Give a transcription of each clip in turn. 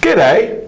G'day!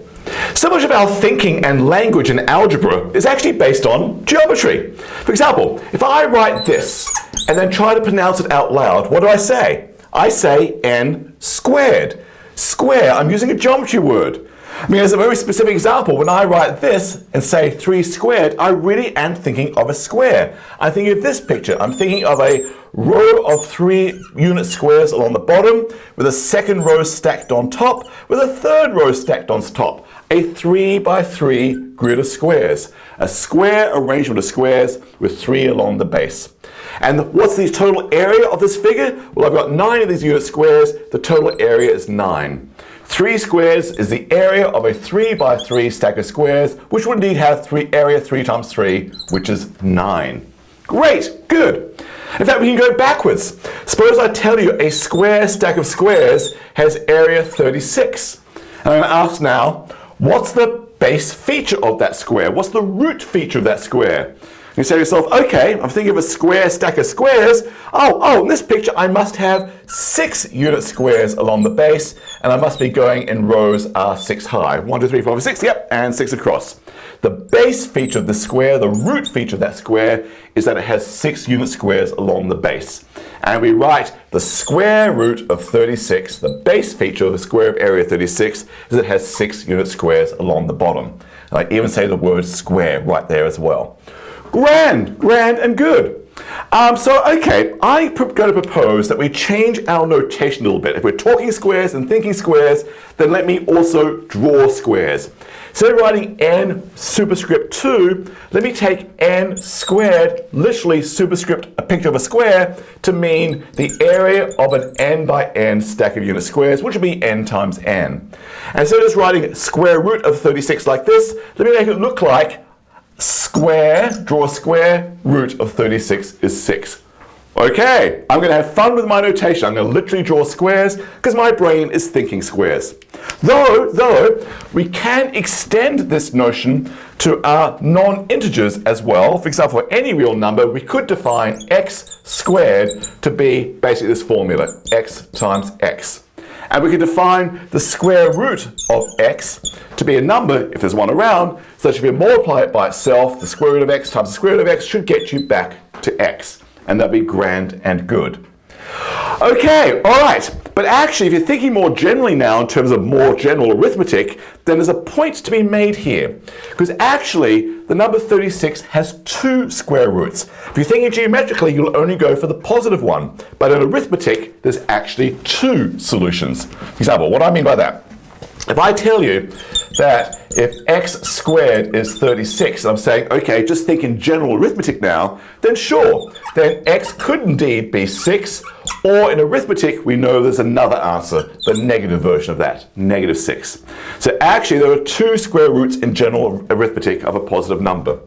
So much of our thinking and language in algebra is actually based on geometry. For example, if I write this and then try to pronounce it out loud, what do I say? I say n squared. Square, I'm using a geometry word. I mean, as a very specific example, when I write this and say 3 squared, I really am thinking of a square. I'm thinking of this picture. I'm thinking of a row of 3 unit squares along the bottom, with a second row stacked on top, with a third row stacked on top. A 3 by 3 grid of squares. A square arrangement of squares with 3 along the base. And what's the total area of this figure? Well, I've got 9 of these unit squares. The total area is 9. 3 squares is the area of a 3 by 3 stack of squares, which would indeed have area 3 times 3, which is 9. Great, good. In fact, we can go backwards. Suppose I tell you a square stack of squares has area 36. And I'm going to ask now, what's the base feature of that square? What's the root feature of that square? You say to yourself, okay, I'm thinking of a square stack of squares. Oh, in this picture I must have 6 unit squares along the base, and I must be going in rows 6 high. 1, 2, 3, 4, 5, 6, yep, and 6 across. The base feature of the square, the root feature of that square, is that it has 6 unit squares along the base. And we write the square root of 36, the base feature of the square of area 36, is that it has 6 unit squares along the bottom. And I even say the word square right there as well. Grand and good. Okay, I'm going to propose that we change our notation a little bit. If we're talking squares and thinking squares, then let me also draw squares. Instead of writing n superscript 2, let me take n squared, literally superscript a picture of a square, to mean the area of an n by n stack of unit squares, which would be n times n. And instead of just writing square root of 36 like this, let me make it look like draw a square root of 36 is 6. Okay, I'm going to have fun with my notation. I'm going to literally draw squares because my brain is thinking squares. Though, we can extend this notion to non-integers as well. For example, for any real number, we could define x squared to be basically this formula, x times x. And we could define the square root of x to be a number, if there's one around, so that if you multiply it by itself, the square root of x times the square root of x should get you back to x. And that'd be grand and good. Okay, all right. But actually, if you're thinking more generally now in terms of more general arithmetic, then there's a point to be made here. Because actually, the number 36 has 2 square roots. If you're thinking geometrically, you'll only go for the positive one. But in arithmetic, there's actually 2 solutions. For example, what do I mean by that? If I tell you that if x squared is 36, and I'm saying, okay, just think in general arithmetic now, then sure, then x could indeed be 6, or in arithmetic, we know there's another answer, the negative version of that, negative 6. So actually, there are 2 square roots in general arithmetic of a positive number.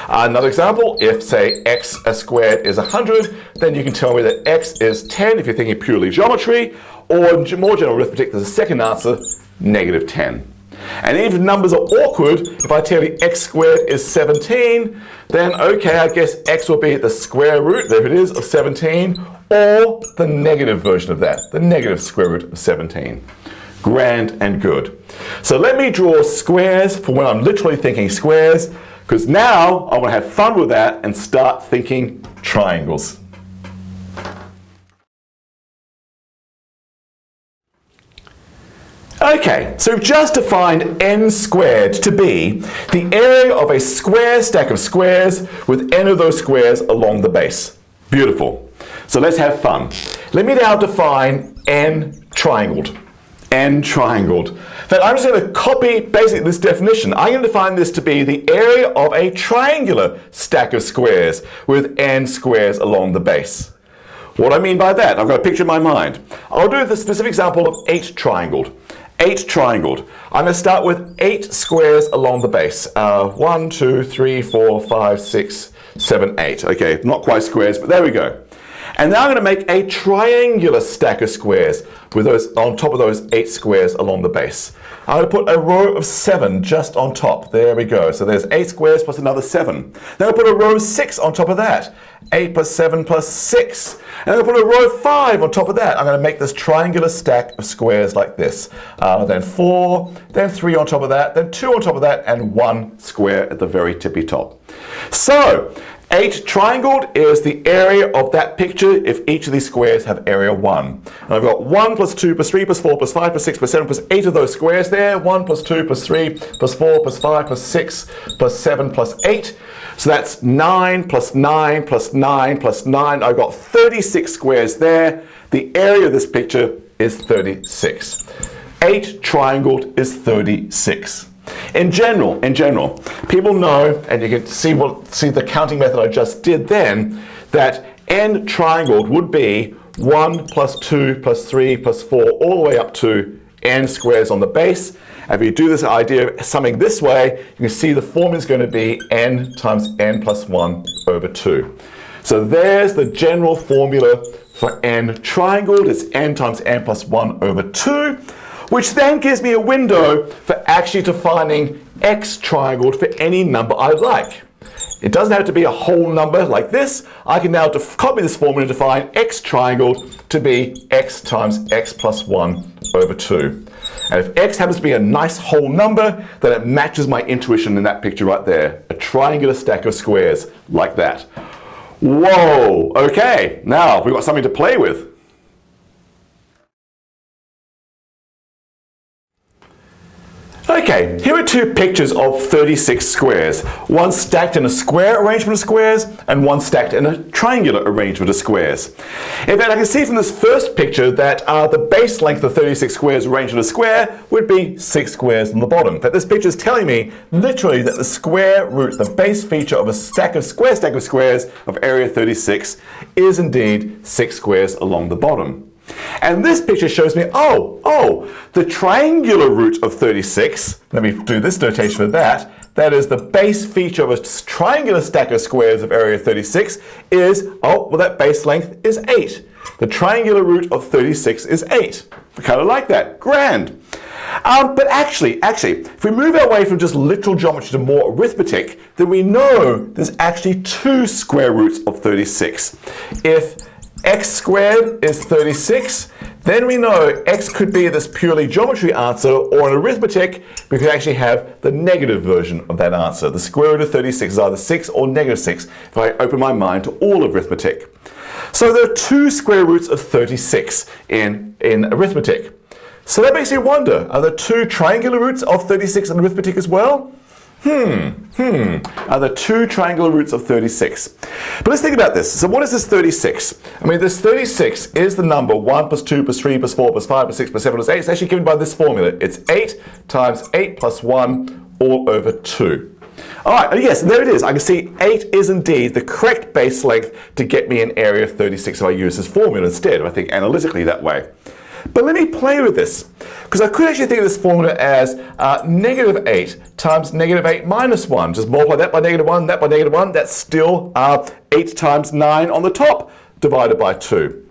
Another example, if, say, x squared is 100, then you can tell me that x is 10 if you're thinking purely geometry, or in more general arithmetic, there's a second answer, negative 10. And even if numbers are awkward, if I tell you x squared is 17, then okay, I guess x will be the square root, there it is, of 17, or the negative version of that, the negative square root of 17. Grand and good. So let me draw squares for when I'm literally thinking squares, because now I want to have fun with that and start thinking triangles. Okay, so we've just defined n squared to be the area of a square stack of squares with n of those squares along the base. Beautiful. So let's have fun. Let me now define n triangled. N triangled. In fact, I'm just going to copy basically this definition. I'm going to define this to be the area of a triangular stack of squares with n squares along the base. What do I mean by that? I've got a picture in my mind. I'll do the specific example of 8 triangled. 8 triangled. I'm going to start with 8 squares along the base. 1, 2, 3, 4, 5, 6, 7, 8. Okay, not quite squares, but there we go. And now I'm going to make a triangular stack of squares with those on top of those 8 squares along the base. I'm going to put a row of 7 just on top. There we go. So there's 8 squares plus another 7. Then I'll put a row of 6 on top of that. 8 plus 7 plus 6. And I'll put a row of 5 on top of that. I'm going to make this triangular stack of squares like this. Then 4, then 3 on top of that, then 2 on top of that, and 1 square at the very tippy top. So 8 triangled is the area of that picture if each of these squares have area 1. And I've got 1 plus 2 plus 3 plus 4 plus 5 plus 6 plus 7 plus 8 of those squares there. 1 plus 2 plus 3 plus 4 plus 5 plus 6 plus 7 plus 8. So that's 9 plus 9 plus 9 plus 9. I've got 36 squares there. The area of this picture is 36. 8 triangled is 36. In general, people know, and you can see the counting method I just did then, that n triangled would be 1 plus 2 plus 3 plus 4 all the way up to n squares on the base. And if you do this idea of summing this way, you can see the formula is going to be n times n plus 1 over 2. So there's the general formula for n triangled. It's n times n plus 1 over 2. Which then gives me a window for actually defining x triangled for any number I like. It doesn't have to be a whole number like this. I can now copy this formula and define x triangled to be x times x plus 1 over 2. And if x happens to be a nice whole number, then it matches my intuition in that picture right there. A triangular stack of squares like that. Whoa, okay, now we've got something to play with. Okay, here are 2 pictures of 36 squares. One stacked in a square arrangement of squares, and one stacked in a triangular arrangement of squares. In fact, I can see from this first picture that the base length of 36 squares arranged in a square would be 6 squares on the bottom. In fact, this picture is telling me literally that the square root, the base feature of a stack of squares of area 36 is indeed 6 squares along the bottom. And this picture shows me, the triangular root of 36, let me do this notation for that, that is the base feature of a triangular stack of squares of area 36 is, that base length is 8. The triangular root of 36 is 8. I kind of like that, grand. But actually, if we move away from just literal geometry to more arithmetic, then we know there's actually 2 square roots of 36. If x squared is 36, then we know x could be this purely geometry answer, or in arithmetic, we could actually have the negative version of that answer. The square root of 36 is either 6 or negative 6 if I open my mind to all arithmetic. So there are 2 square roots of 36 in arithmetic. So that makes me wonder, are there 2 triangular roots of 36 in arithmetic as well? Are there 2 triangular roots of 36? But let's think about this. So what is this 36? I mean, this 36 is the number 1 plus 2 plus 3 plus 4 plus 5 plus 6 plus 7 plus 8. It's actually given by this formula. It's 8 times 8 plus 1 all over 2. All right, yes, there it is. I can see 8 is indeed the correct base length to get me an area of 36 if I use this formula instead, I think analytically that way. But let me play with this, because I could actually think of this formula as negative 8 times negative 8 minus 1. Just multiply that by negative 1, that by negative 1. That's still 8 times 9 on the top, divided by 2.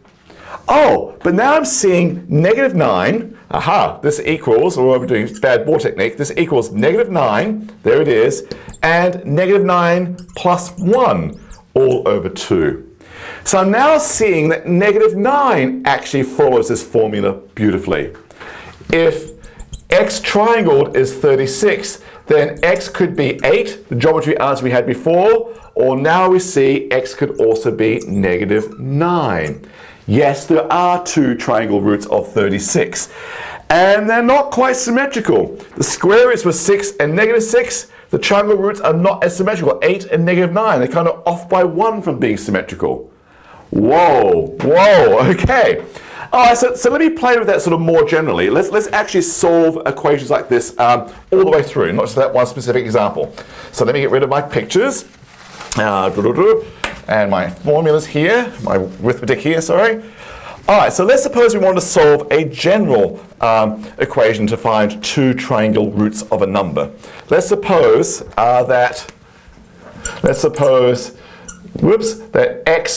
But now I'm seeing negative 9. This equals, or we're doing bad ball technique, this equals negative 9, there it is, and negative 9 plus 1 all over 2. So I'm now seeing that negative 9 actually follows this formula beautifully. If x triangled is 36, then x could be 8, the geometry answer we had before, or now we see x could also be negative 9. Yes, there are 2 triangle roots of 36, and they're not quite symmetrical. The square roots were 6 and negative 6. The triangle roots are not as symmetrical, 8 and negative 9. They're kind of off by 1 from being symmetrical. Whoa, okay. All right, so let me play with that sort of more generally. Let's actually solve equations like this all the way through, not just that one specific example. So let me get rid of my pictures. And my formulas here, my arithmetic here, sorry. All right, so let's suppose we want to solve a general equation to find 2 triangle roots of a number. Let's suppose that x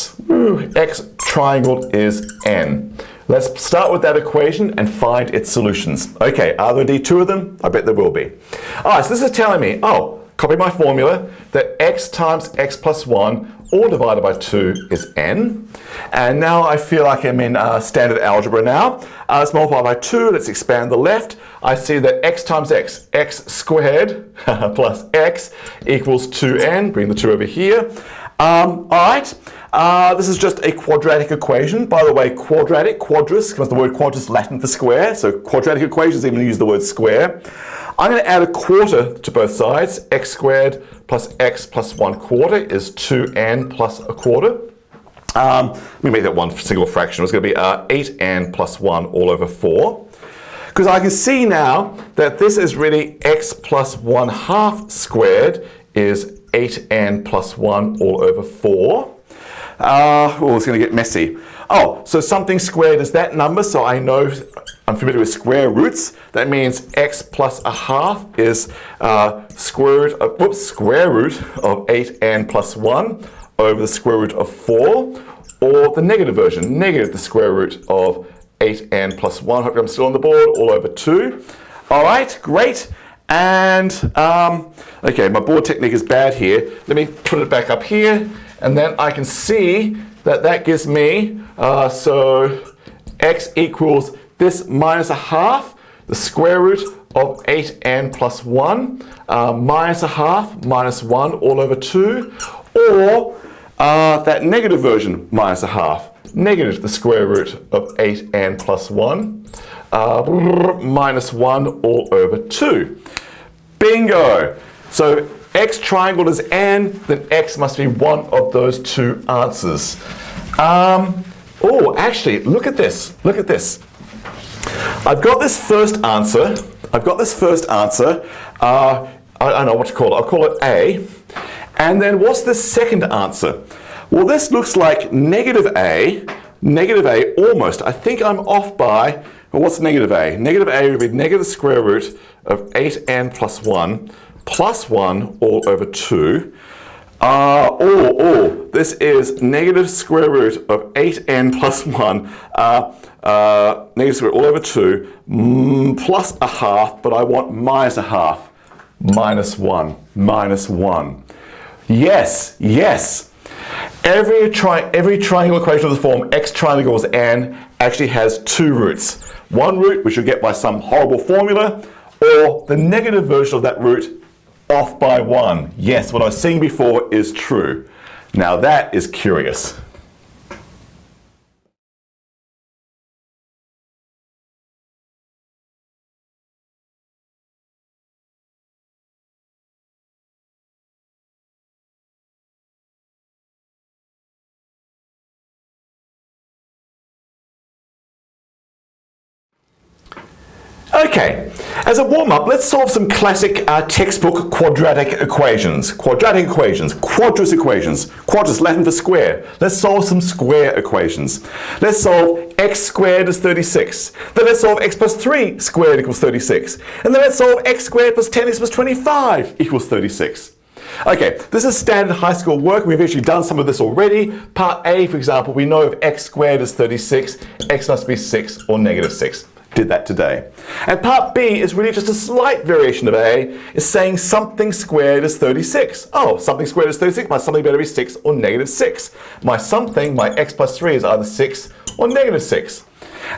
triangle is n. Let's start with that equation and find its solutions. Okay, are there indeed 2 of them? I bet there will be. All right, so this is telling me, copy my formula, that x times x plus 1 all divided by 2 is n. And now I feel like I'm in standard algebra now. Let's multiply by 2. Let's expand the left. I see that x times x squared plus x equals 2n. Bring the 2 over here. All right. This is just a quadratic equation. By the way, quadratic, quadrus, comes the word quadrus, Latin for square. So quadratic equations even use the word square. I'm going to add a quarter to both sides. X squared plus x plus 1/4 is 2n plus a quarter. Let me make that one single fraction. It's going to be 8n plus 1 all over 4. Because I can see now that this is really x plus 1/2 squared is 8n plus 1 all over 4. It's going to get messy. So something squared is that number, so I know I'm familiar with square roots. That means x plus 1/2 is square root of 8n plus 1 over the square root of 4, or the negative version, negative the square root of 8n plus 1. Hope I'm still on the board, all over 2. All right, great. And, okay, my board technique is bad here. Let me put it back up here, and then I can see that that gives me, so x equals this minus 1/2, the square root of 8n plus 1, minus 1/2 minus 1 all over 2, or that negative version, minus 1/2, negative the square root of 8n plus 1, minus 1 all over 2. Bingo! So x triangle is n, then x must be one of those 2 answers. Actually, look at this. Look at this. I've got this first answer. I don't know what to call it. I'll call it A. And then what's the second answer? Well, this looks like negative A almost. I think I'm off by, well, what's negative A? Negative A would be negative square root of 8n plus 1 all over 2. This is negative square root of 8n plus 1, negative square root all over 2, plus 1/2, but I want minus 1/2, minus 1. Yes. Every triangle equation of the form x triangle equals n actually has 2 roots. One root, which you'll get by some horrible formula, or the negative version of that root off by 1. Yes, what I was saying before is true. Now that is curious. Okay, as a warm-up, let's solve some classic textbook quadratic equations. Quadrus equations. Quadrus, Latin for square. Let's solve some square equations. Let's solve x squared is 36. Then let's solve x plus 3 squared equals 36. And then let's solve x squared plus 10x plus 25 equals 36. Okay, this is standard high school work. We've actually done some of this already. Part A, for example, we know if x squared is 36, x must be 6 or negative 6. Did that today. And part B is really just a slight variation of A. It's saying something squared is 36. Something squared is 36. My something better be 6 or negative 6. My something, my x plus 3, is either 6 or negative 6.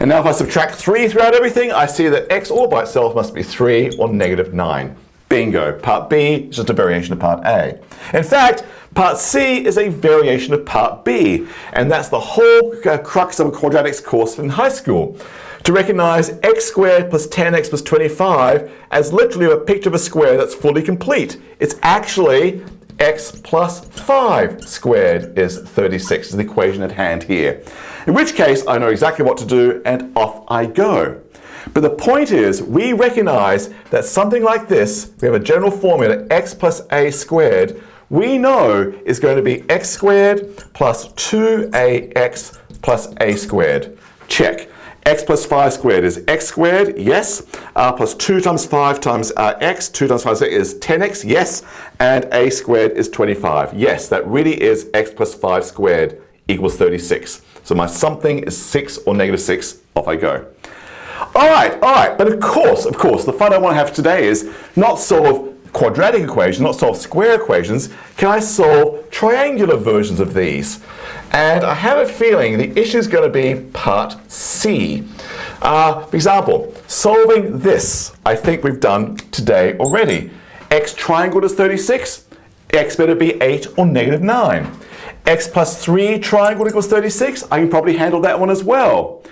And now if I subtract 3 throughout everything, I see that x all by itself must be 3 or negative 9. Bingo. Part B is just a variation of part A. In fact, part C is a variation of part B. And that's the whole crux of a quadratics course in high school. To recognize x squared plus 10x plus 25 as literally a picture of a square that's fully complete. It's actually x plus 5 squared is 36, is the equation at hand here. In which case, I know exactly what to do, and off I go. But the point is, we recognize that something like this, we have a general formula, x plus a squared, we know is going to be x squared plus 2ax plus a squared. Check. X plus 5 squared is x squared, yes. Plus 2 times 5 times x, 2 times 5 is 10x, yes. And a squared is 25. Yes, that really is x plus 5 squared equals 36. So my something is 6 or negative 6. Off I go. All right. But of course, the fun I want to have today is not solve quadratic equations, not solve square equations. Can I solve triangular versions of these? And I have a feeling the issue is going to be part C. For example, solving this, I think we've done today already. X triangled is 36. X better be 8 or negative 9. X plus 3 triangled equals 36. I can probably handle that one as well.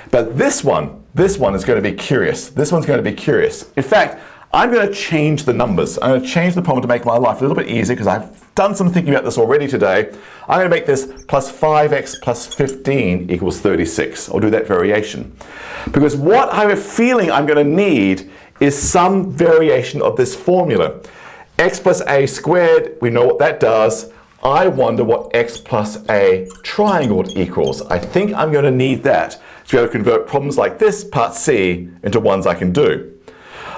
But this one is going to be curious. This one's going to be curious. In fact, I'm going to change the numbers. I'm going to change the problem to make my life a little bit easier because I've done some thinking about this already today. I'm going to make this plus 5x plus 15 equals 36. I'll do that variation. Because what I have a feeling I'm going to need is some variation of this formula. X plus a squared, we know what that does. I wonder what x plus a triangled equals. I think I'm going to need that to be able to convert problems like this, part C, into ones I can do.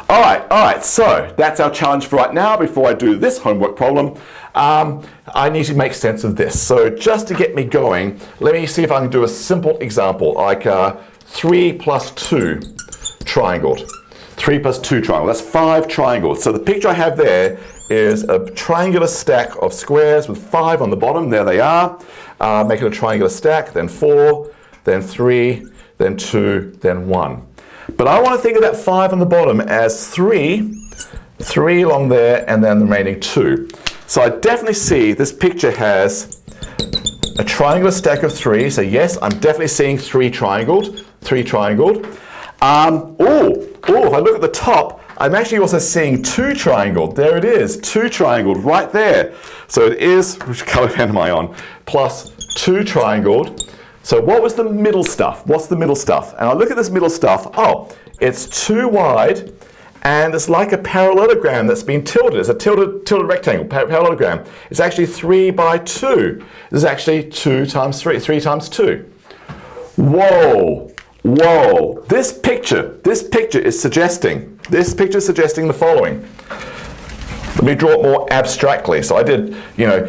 All right, so that's our challenge for right now. Before I do this homework problem, I need to make sense of this. So just to get me going, let me see if I can do a simple example, like 3 plus 2 triangled. 3 plus 2 triangle, that's 5 triangles. So the picture I have there is a triangular stack of squares with 5 on the bottom. There they are. Make it a triangular stack, then 4, then 3, then 2, then 1. But I want to think of that 5 on the bottom as 3 along there, and then the remaining 2. So I definitely see this picture has a triangular stack of 3. So yes, I'm definitely seeing 3 triangled. If I look at the top, I'm actually also seeing 2 triangled. There it is, 2 triangled right there. So it is, which color pen am I on? Plus 2 triangled. So what was the middle stuff? What's the middle stuff? And I look at this middle stuff. Oh, it's 2 wide, and it's like a parallelogram that's been tilted. It's a tilted rectangle, parallelogram. It's actually 3 by 2. This is actually 2 times 3, 3 times 2. Whoa. This picture is suggesting the following. Let me draw it more abstractly. So I did,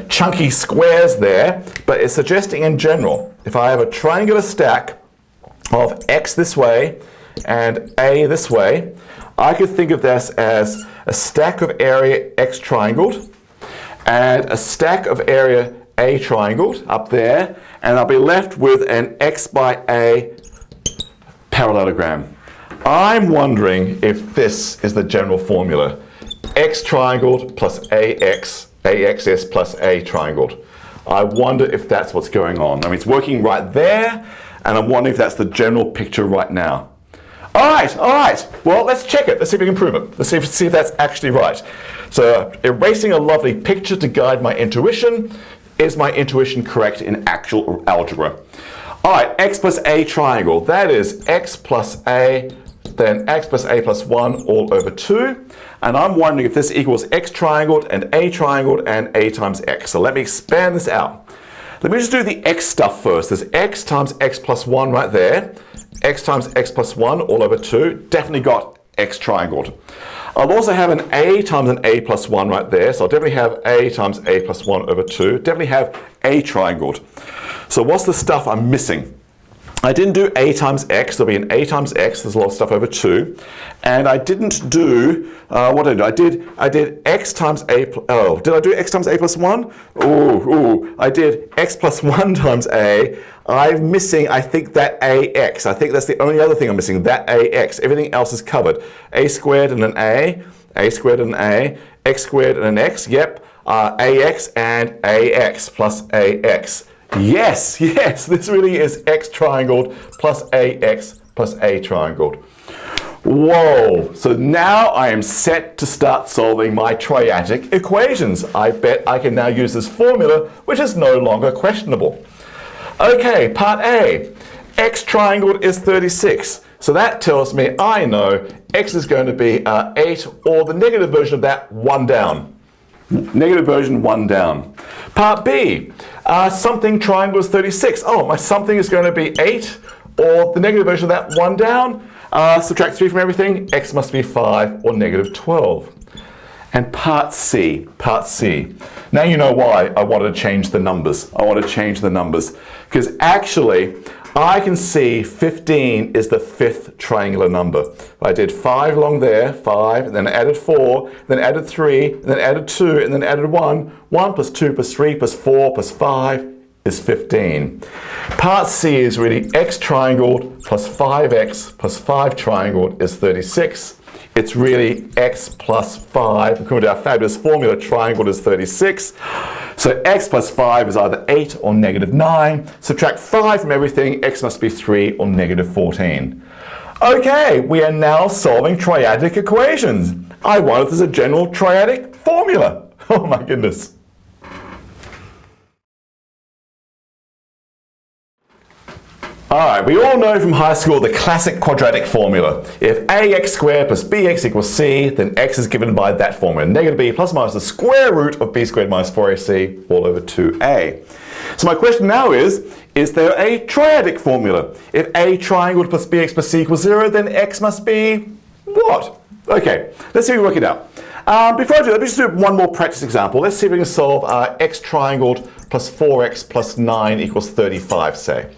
chunky squares there, but it's suggesting in general, if I have a triangular stack of x this way and a this way, I could think of this as a stack of area x triangled and a stack of area a triangled up there, and I'll be left with an x by a parallelogram. I'm wondering if this is the general formula. X triangled plus AXS plus A triangled. I wonder if that's what's going on. I mean, it's working right there, and I'm wondering if that's the general picture right now. All right. Well, let's check it. Let's see if we can prove it. Let's see if that's actually right. So, erasing a lovely picture to guide my intuition. Is my intuition correct in actual algebra? All right, x plus a triangle. That is x plus a, then x plus a plus 1 all over 2. And I'm wondering if this equals x triangled and a times x. So let me expand this out. Let me just do the x stuff first. There's x times x plus 1 right there. X times x plus 1 all over 2. Definitely got x triangled. I'll also have an a times an a plus 1 right there. So I'll definitely have a times a plus 1 over 2. Definitely have a triangled. So what's the stuff I'm missing? I didn't do a times x. There'll be an a times x. There's a lot of stuff over 2. And I didn't do, what did I do? I did x times a, did I do x times a plus 1? I did x plus 1 times a. I'm missing, I think, that ax. I think that's the only other thing I'm missing, that ax. Everything else is covered. A squared and an a squared and an a, x squared and an x, yep. Ax and ax plus ax. Yes, this really is x triangled plus ax plus a triangled. Whoa, so now I am set to start solving my triadic equations. I bet I can now use this formula, which is no longer questionable. Okay, part A, x triangled is 36. So that tells me I know x is going to be 8, or the negative version of that, 1 down. Negative version, 1 down. Part B, something triangle is 36. Oh, my something is going to be 8, or the negative version of that, 1 down. Subtract 3 from everything, x must be 5 or negative 12. And part C, part C. Now you know why I wanted to change the numbers. I want to change the numbers because actually I can see 15 is the 5th triangular number. I did 5 along there, 5, and then added 4, then added 3, and then added 2, and then added 1. 1 plus 2 plus 3 plus 4 plus 5 is 15. Part C is really x triangled plus 5x plus 5 triangled is 36. It's really x plus 5. According to our fabulous formula, triangled is 36. So x plus 5 is either 8 or negative 9. Subtract 5 from everything, x must be 3 or negative 14. Okay, we are now solving triadic equations. I wonder if there's a general triadic formula. Oh my goodness. Alright, we all know from high school the classic quadratic formula. If ax squared plus bx equals c, then x is given by that formula. Negative b plus minus the square root of b squared minus 4ac all over 2a. So my question now is there a triadic formula? If a triangled plus bx plus c equals 0, then x must be what? Okay, let's see if we work it out. Before I do that, let me just do one more practice example. Let's see if we can solve x triangled plus 4x plus 9 equals 35, say.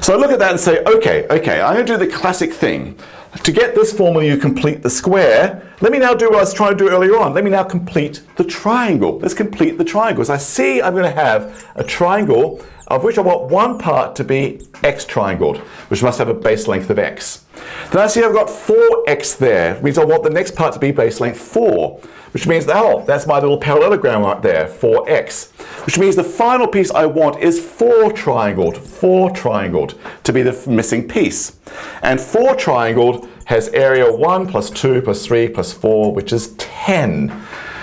So I look at that and say, okay, I'm going to do the classic thing. To get this formula, you complete the square. Let me now do what I was trying to do earlier on. Let me now complete the triangle. Let's complete the triangle. As I see, I'm going to have a triangle of which I want one part to be x triangled, which must have a base length of x. Then I see I've got 4x there, which means I want the next part to be base length 4, which means, oh, that's my little parallelogram right there, 4x. Which means the final piece I want is 4 triangled to be the missing piece. And 4 triangled has area 1 plus 2 plus 3 plus 4, which is 10.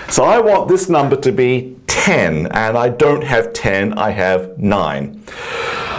So I want this number to be 10, and I don't have 10, I have 9.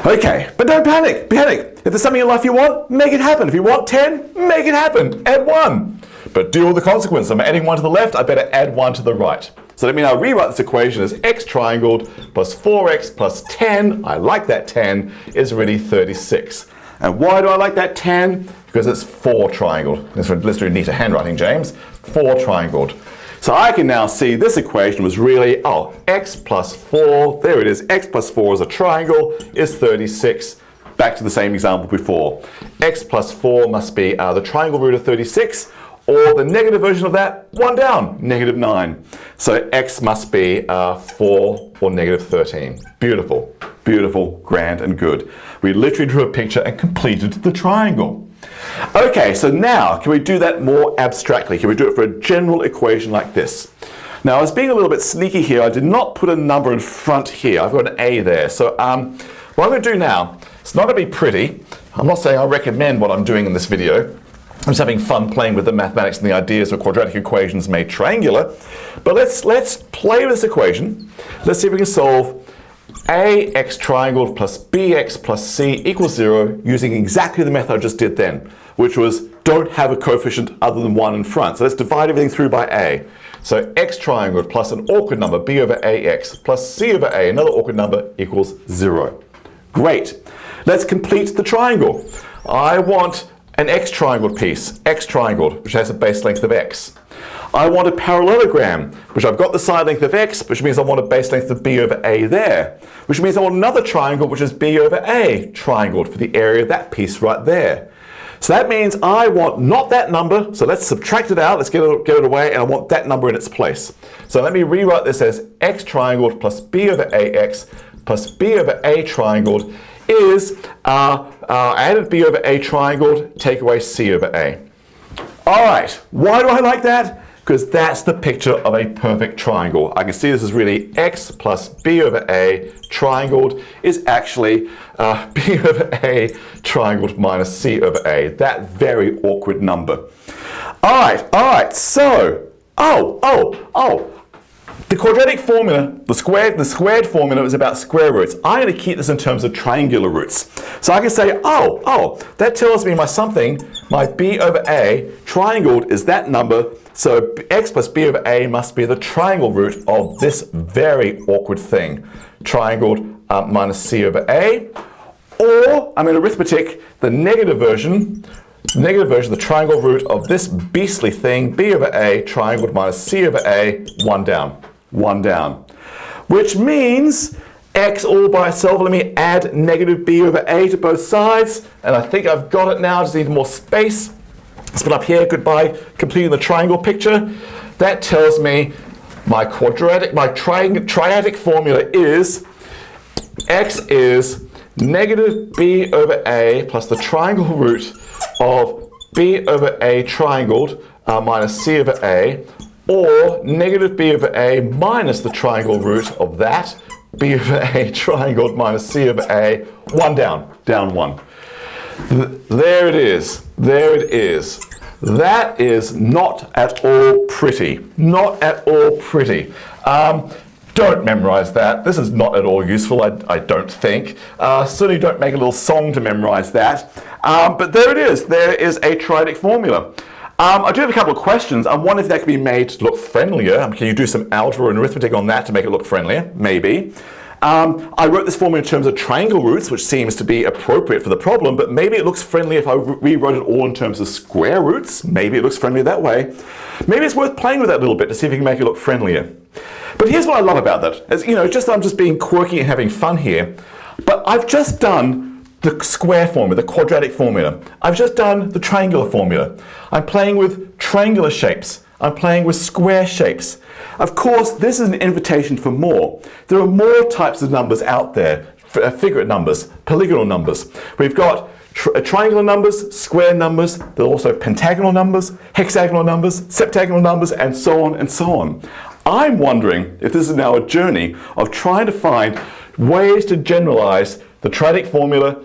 Okay, but don't panic. If there's something in life you want, make it happen. If you want 10, make it happen. Add 1. But deal with the consequence. I'm adding 1 to the left, I better add 1 to the right. So let me now rewrite this equation as x triangled plus 4x plus 10, I like that 10, is really 36. And why do I like that 10? Because it's 4 triangled. Let's do neater handwriting, James. 4 triangled. So I can now see this equation was really, x plus 4, there it is, x plus 4 as a triangle is 36. Back to the same example before. X plus 4 must be the triangle root of 36, or the negative version of that, 1 down, negative 9. So x must be 4 or negative 13. Beautiful, beautiful, grand and good. We literally drew a picture and completed the triangle. Okay, so now can we do that more abstractly? Can we do it for a general equation like this? Now I was being a little bit sneaky here. I did not put a number in front here. I've got an a there. So what I'm going to do now, it's not going to be pretty. I'm not saying I recommend what I'm doing in this video. I'm just having fun playing with the mathematics and the ideas of quadratic equations made triangular. But let's play with this equation. Let's see if we can solve ax triangled plus bx plus c equals 0 using exactly the method I just did then, which was don't have a coefficient other than 1 in front. So let's divide everything through by a. So x triangled plus an awkward number b over ax plus c over a, another awkward number, equals 0. Great. Let's complete the triangle. I want an x triangled piece, x triangled, which has a base length of x. I want a parallelogram, which I've got the side length of x, which means I want a base length of b over a there, which means I want another triangle, which is b over a triangled for the area of that piece right there. So that means I want not that number, so let's subtract it out, let's get it away, and I want that number in its place. So let me rewrite this as x triangled plus b over ax plus b over a triangled is added b over a triangled, take away c over a. All right, why do I like that? Because that's the picture of a perfect triangle. I can see this is really x plus b over a triangled is actually b over a triangled minus c over a, that very awkward number. All right, so, the quadratic formula, the squared formula is about square roots. I'm going to keep this in terms of triangular roots. So I can say, that tells me my b over a triangled is that number, so x plus b over a must be the triangle root of this very awkward thing, triangled minus c over a. Or, I'm in arithmetic, the negative version, negative version of the triangle root of this beastly thing, b over a, triangled minus c over a, 1 down. 1 down. Which means x all by itself, let me add negative b over a to both sides, and I think I've got it now, just need more space. Split up here, goodbye, completing the triangle picture. That tells me my quadratic, my triadic formula is x is negative b over a plus the triangle root of b over a triangled minus c over a, or negative b over a minus the triangle root of that, b over a triangled minus c over a, 1 down, down 1. There it is, there it is. That is not at all pretty, not at all pretty. Don't memorize that. This is not at all useful, I don't think. Certainly don't make a little song to memorize that. But there it is. There is a triadic formula. I do have a couple of questions. I wonder if that can be made to look friendlier. Can you do some algebra and arithmetic on that to make it look friendlier? Maybe. I wrote this formula in terms of triangle roots, which seems to be appropriate for the problem, but maybe it looks friendly if I rewrote it all in terms of square roots. Maybe it looks friendlier that way. Maybe it's worth playing with that a little bit to see if we can make it look friendlier. But here's what I love about that. As, you know, just I'm just being quirky and having fun here, but I've just done the square formula, the quadratic formula. I've just done the triangular formula. I'm playing with triangular shapes. I'm playing with square shapes. Of course, this is an invitation for more. There are more types of numbers out there, figurate numbers, polygonal numbers. We've got triangular numbers, square numbers, there are also pentagonal numbers, hexagonal numbers, septagonal numbers, and so on and so on. I'm wondering if this is now a journey of trying to find ways to generalize the triadic formula,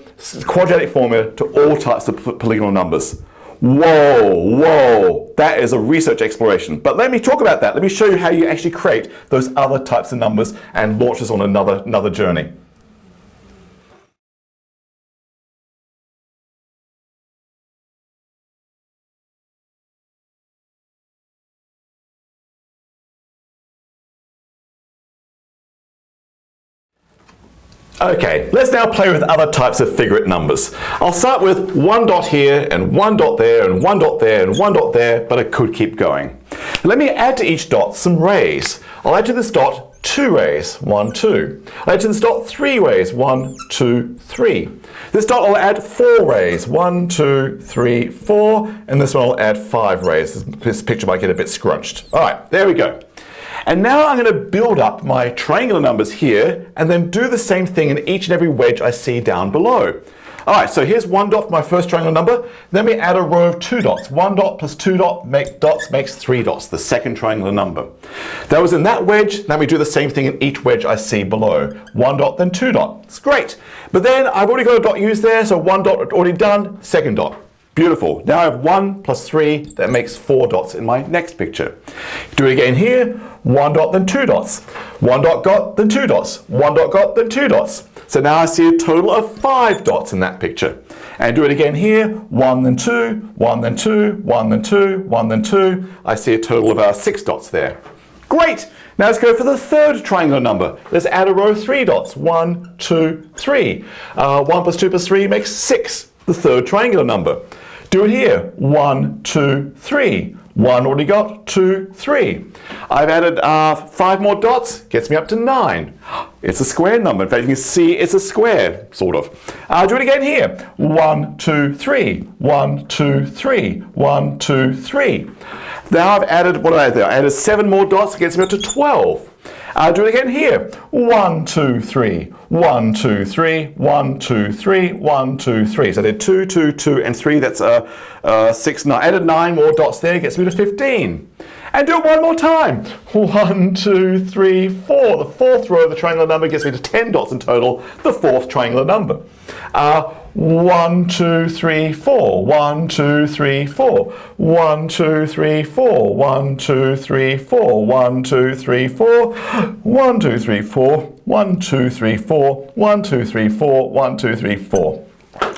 quadratic formula to all types of polygonal numbers. Whoa, whoa, that is a research exploration. But let me talk about that. Let me show you how you actually create those other types of numbers and launch us on another journey. Okay, let's now play with other types of figurate numbers. I'll start with 1 dot here, and 1 dot there, and 1 dot there, and 1 dot there, but I could keep going. Let me add to each dot some rays. I'll add to this dot 2 rays, 1, 2. I'll add to this dot 3 rays, 1, 2, 3. This dot I'll add 4 rays, 1, 2, 3, 4, and this one I'll add 5 rays. This picture might get a bit scrunched. All right, there we go. And now I'm going to build up my triangular numbers here and then do the same thing in each and every wedge I see down below. All right, so here's 1 dot for my first triangular number. Then we add a row of 2 dots. 1 dot plus 2 dots makes 3 dots, the second triangular number. That was in that wedge. Now we do the same thing in each wedge I see below. 1 dot, then 2 dot. It's great. But then I've already got a dot used there, so 1 dot already done, second dot. Beautiful. Now I have 1 plus 3, that makes 4 dots in my next picture. Do it again here, 1 dot, then 2 dots. 1 dot got, then 2 dots. 1 dot got, then 2 dots. So now I see a total of 5 dots in that picture. And do it again here, 1 then 2, 1 then 2, 1 then 2, 1 then 2. I see a total of 6 dots there. Great! Now let's go for the third triangular number. Let's add a row of 3 dots. 1, 2, 3. 1 plus 2 plus 3 makes 6, the third triangular number. Do it here. 1, 2, 3. 1 already got, 2, 3. I've added 5 more dots, gets me up to 9. It's a square number. In fact, you can see it's a square, sort of. Do it again here. 1, 2, 3. 1, 2, 3. 1, 2, 3. Now I've added, what did I add there? I added 7 more dots, gets me up to 12. Do it again here. 1, 2, 3. 1, 2, 3. 1, 2, 3. 1, 2, 3. So I did 2, 2, 2, and 3. That's 6, 9. Added 9 more dots there, gets me to 15. And do it one more time. 1, 2, 3, 4. The fourth row of the triangular number gets me to 10 dots in total, the fourth triangular number. 1, 2, 3, 4. 1, 2, 3, 4. 1, 2, 3, 4. 1, 2, 3, 4. 1, 2, 3, 4. 1, 2, 3, 4. 1, 2, 3, 4. 1, 2, 3, 4. 1, 2, 3, 4.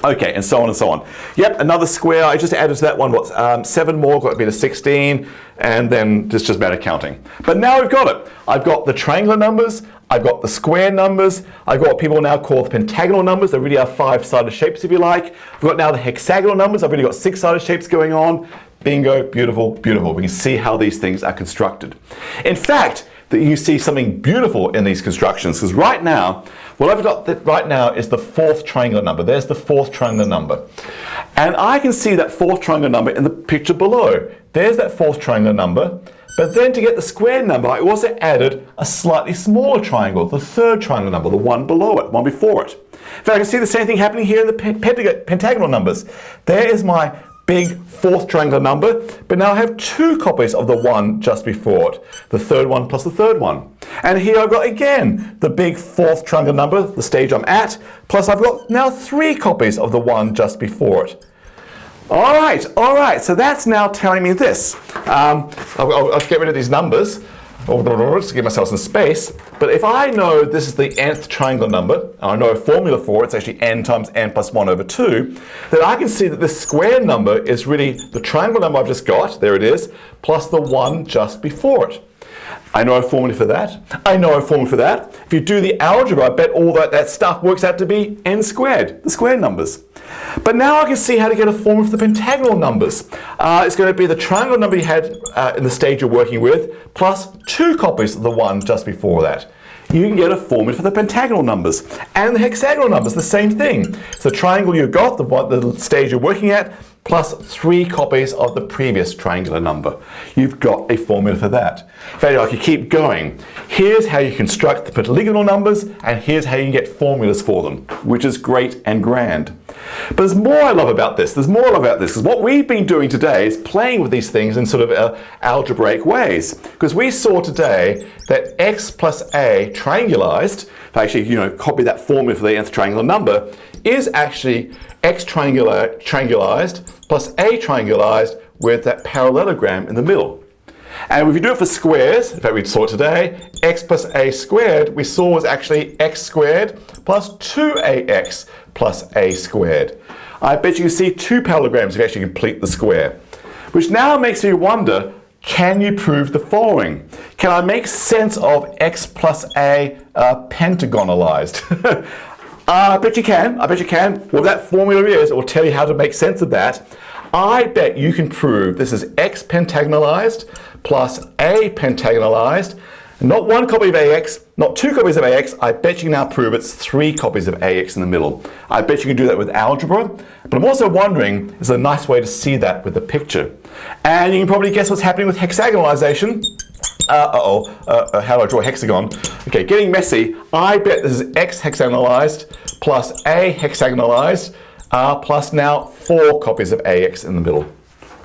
Okay, and so on and so on. Yep, another square. I just added to that one, 7 more, got to be to 16, and then it's just a matter of counting. But now we've got it. I've got the triangular numbers, I've got the square numbers, I've got what people now call the pentagonal numbers. They really are 5-sided shapes, if you like. I've got now the hexagonal numbers. I've really got 6-sided shapes going on. Bingo, beautiful, beautiful. We can see how these things are constructed. In fact, that you see something beautiful in these constructions, because right now, what I've got right now is the 4th triangular number. There's the 4th triangular number. And I can see that 4th triangular number in the picture below. There's that 4th triangular number. But then to get the square number, I also added a slightly smaller triangle, the 3rd triangular number, the one below it, one before it. In fact, I can see the same thing happening here in the pentagonal numbers. There is my big 4th triangular number, but now I have 2 copies of the one just before it, the 3rd one plus the 3rd one. And here I've got again the big 4th triangular number, the stage I'm at, plus I've got now 3 copies of the one just before it. All right, so that's now telling me this. I'll get rid of these numbers, just to give myself some space. But if I know this is the nth triangular number, and I know a formula for it, it's actually n times n plus 1 over 2, then I can see that this square number is really the triangle number I've just got, there it is, plus the one just before it. I know a formula for that. I know a formula for that. If you do the algebra, I bet all that stuff works out to be n squared, the square numbers. But now I can see how to get a formula for the pentagonal numbers. It's going to be the triangle number you had in the stage you're working with, plus 2 copies of the one just before that. You can get a formula for the pentagonal numbers. And the hexagonal numbers, the same thing. So the triangle you've got, the stage you're working at, plus 3 copies of the previous triangular number. You've got a formula for that. In fact, I could keep going. Here's how you construct the polygonal numbers, and here's how you can get formulas for them, which is great and grand. But there's more I love about this. There's more I love about this, because what we've been doing today is playing with these things in sort of algebraic ways. Because we saw today that x plus a triangularized, if I actually copy that formula for the nth triangular number, is actually x triangularized plus a triangularized with that parallelogram in the middle. And if you do it for squares, in fact we saw it today, x plus a squared we saw was actually x squared plus 2ax plus a squared. I bet you can see 2 parallelograms if you actually complete the square. Which now makes me wonder, can you prove the following? Can I make sense of x plus a pentagonalized? I bet you can. I bet you can. What that formula is, it will tell you how to make sense of that. I bet you can prove this is x pentagonalized plus a pentagonalized. Not 1 copy of ax, not 2 copies of ax. I bet you can now prove it's 3 copies of ax in the middle. I bet you can do that with algebra. But I'm also wondering, is there a nice way to see that with the picture? And you can probably guess what's happening with hexagonalization. How do I draw a hexagon? Okay, getting messy. I bet this is x hexagonalized plus a hexagonalized plus now 4 copies of ax in the middle.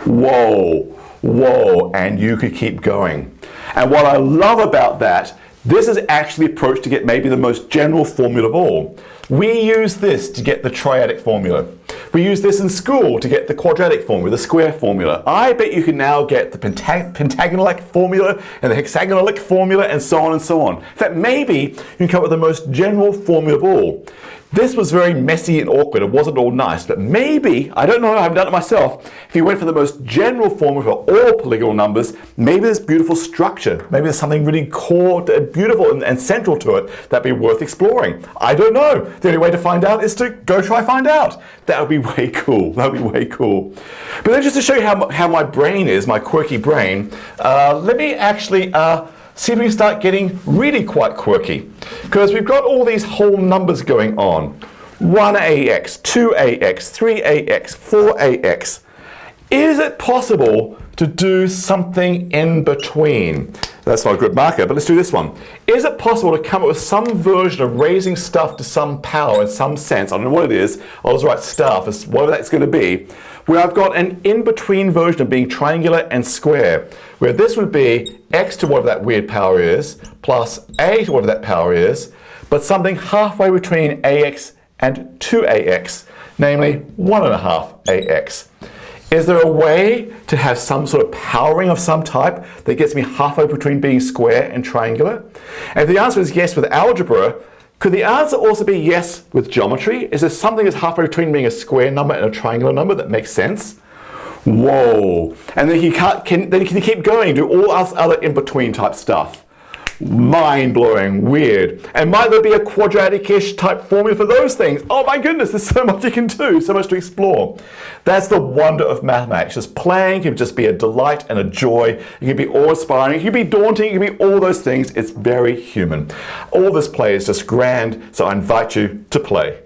Whoa, whoa, and you could keep going. And what I love about that, this is actually the approach to get maybe the most general formula of all. We use this to get the triadic formula. We use this in school to get the quadratic formula, the square formula. I bet you can now get the pentagonalic formula and the hexagonalic formula and so on and so on. In fact, maybe you can come up with the most general formula of all. This was very messy and awkward. It wasn't all nice, but maybe, I don't know, I haven't done it myself, if you went for the most general formula for all polygonal numbers, maybe there's beautiful structure. Maybe there's something really core, beautiful and central to it that'd be worth exploring. I don't know. The only way to find out is to go try find out. That would be way cool. That would be way cool. But then just to show you how my brain is, my quirky brain, let me actually see if we can start getting really quite quirky. Because we've got all these whole numbers going on. 1ax, 2ax, 3ax, 4ax. Is it possible to do something in between? That's not a good marker, but let's do this one. Is it possible to come up with some version of raising stuff to some power in some sense? I don't know what it is. I'll just write stuff, whatever that's going to be, where I've got an in-between version of being triangular and square, where this would be x to whatever that weird power is, plus a to whatever that power is, but something halfway between ax and 2ax, namely 1.5ax. Is there a way to have some sort of powering of some type that gets me halfway between being square and triangular? And if the answer is yes with algebra, Could the answer also be yes with geometry? Is there something that's halfway between being a square number and a triangular number that makes sense? Whoa. And then can you keep going, do all other in-between type stuff. Mind-blowing, weird. And might there be a quadratic-ish type formula for those things? Oh my goodness, there's so much you can do, so much to explore. That's the wonder of mathematics. Just playing can just be a delight and a joy. It can be awe-inspiring, it can be daunting, it can be all those things. It's very human. All this play is just grand, so I invite you to play.